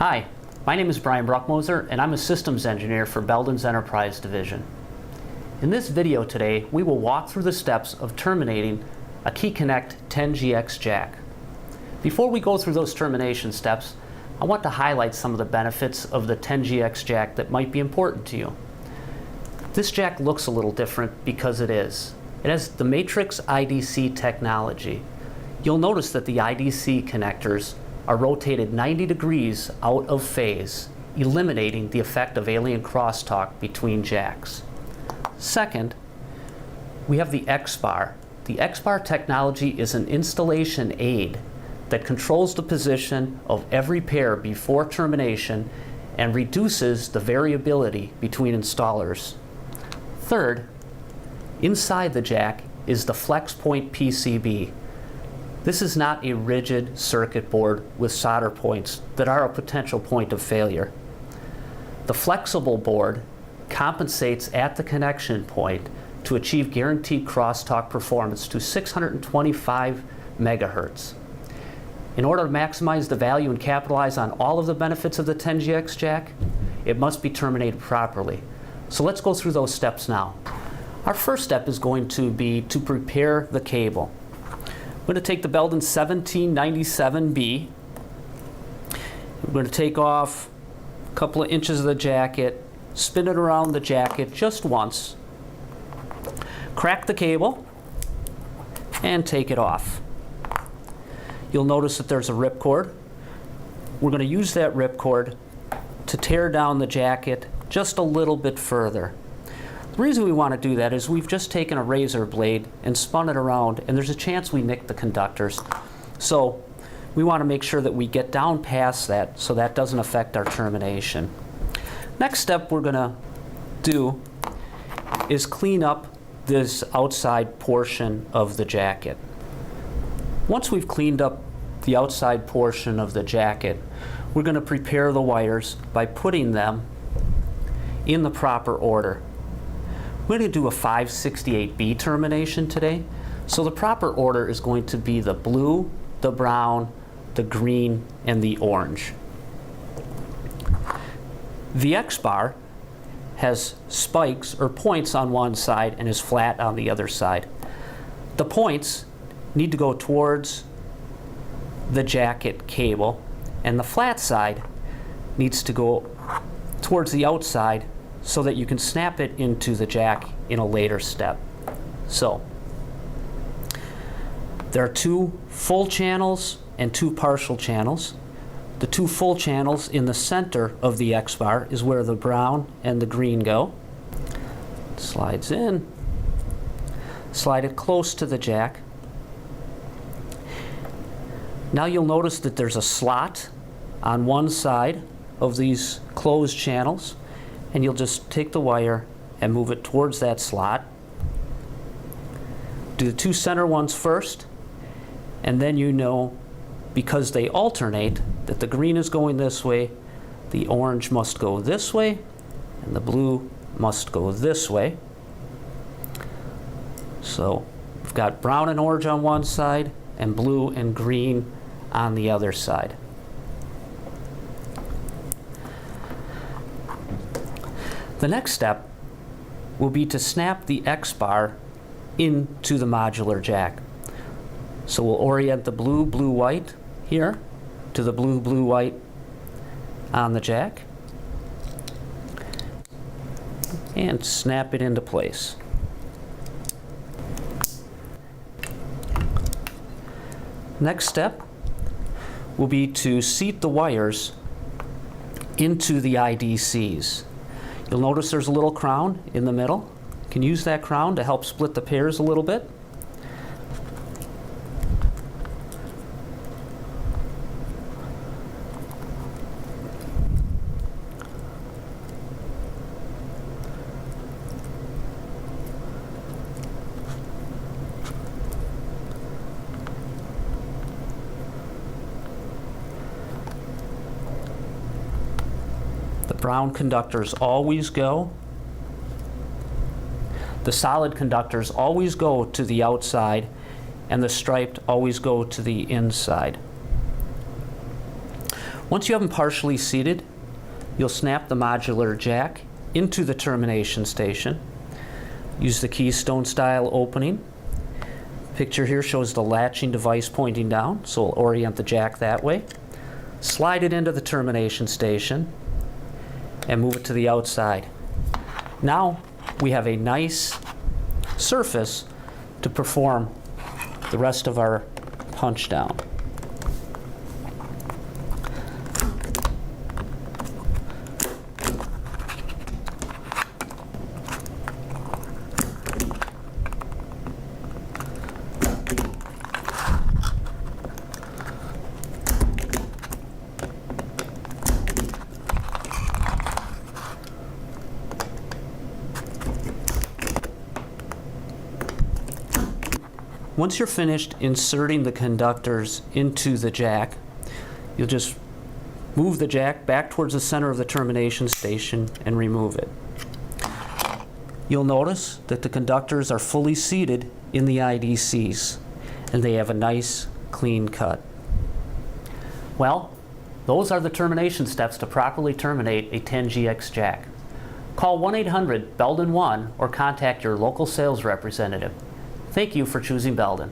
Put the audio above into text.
Hi, my name is Brian Bruckmoser and I'm a systems engineer for Belden's Enterprise Division. In this video today, we will walk through the steps of terminating a KeyConnect 10GX jack. Before we go through those termination steps, I want to highlight some of the benefits of the 10GX jack that might be important to you. This jack looks a little different because it is. It has the Matrix IDC technology. You'll notice that the IDC connectors are rotated 90 degrees out of phase, eliminating the effect of alien crosstalk between jacks. Second, we have the X-bar. The X-bar technology is an installation aid that controls the position of every pair before termination and reduces the variability between installers. Third, inside the jack is the FlexPoint PCB. This is not a rigid circuit board with solder points that are a potential point of failure. The flexible board compensates at the connection point to achieve guaranteed crosstalk performance to 625 megahertz. In order to maximize the value and capitalize on all of the benefits of the 10GX jack, it must be terminated properly. So let's go through those steps now. Our first step is going to be to prepare the cable. I'm going to take the Belden 1797B. I'm going to take off a couple of inches of the jacket, spin it around the jacket just once, crack the cable, and take it off. You'll notice that there's a ripcord. We're going to use that ripcord to tear down the jacket just a little bit further. The reason we want to do that is we've just taken a razor blade and spun it around, and there's a chance we nick the conductors. So we want to make sure that we get down past that so that doesn't affect our termination. Next step we're going to do is clean up this outside portion of the jacket. Once we've cleaned up the outside portion of the jacket, we're going to prepare the wires by putting them in the proper order. We're going to do a 568B termination today. So the proper order is going to be the blue, the brown, the green, and the orange. The X-bar has spikes or points on one side and is flat on the other side. The points need to go towards the jacket cable, and the flat side needs to go towards the outside so that you can snap it into the jack in a later step. So there are two full channels and two partial channels. The two full channels in the center of the X-bar is where the brown and the green go. Slides in, slide it close to the jack. Now you'll notice that there's a slot on one side of these closed channels, and you'll just take the wire and move it towards that slot. Do the two center ones first, and then you know, because they alternate, that the green is going this way, the orange must go this way, and the blue must go this way. So we've got brown and orange on one side, and blue and green on the other side. The next step will be to snap the X-bar into the modular jack. So we'll orient the blue, blue, white here to the blue, blue, white on the jack and snap it into place. Next step will be to seat the wires into the IDCs. You'll notice there's a little crown in the middle. You can use that crown to help split the pairs a little bit. Brown conductors always go. The solid conductors always go to the outside, and the striped always go to the inside. Once you have them partially seated, you'll snap the modular jack into the termination station. Use the keystone style opening. Picture here shows the latching device pointing down, so we'll orient the jack that way. Slide it into the termination station and move it to the outside. Now we have a nice surface to perform the rest of our punch down. Once you're finished inserting the conductors into the jack, you'll just move the jack back towards the center of the termination station and remove it. You'll notice that the conductors are fully seated in the IDCs and they have a nice clean cut. Well, those are the termination steps to properly terminate a 10GX jack. Call 1-800-BELDEN-1 or contact your local sales representative. Thank you for choosing Belden.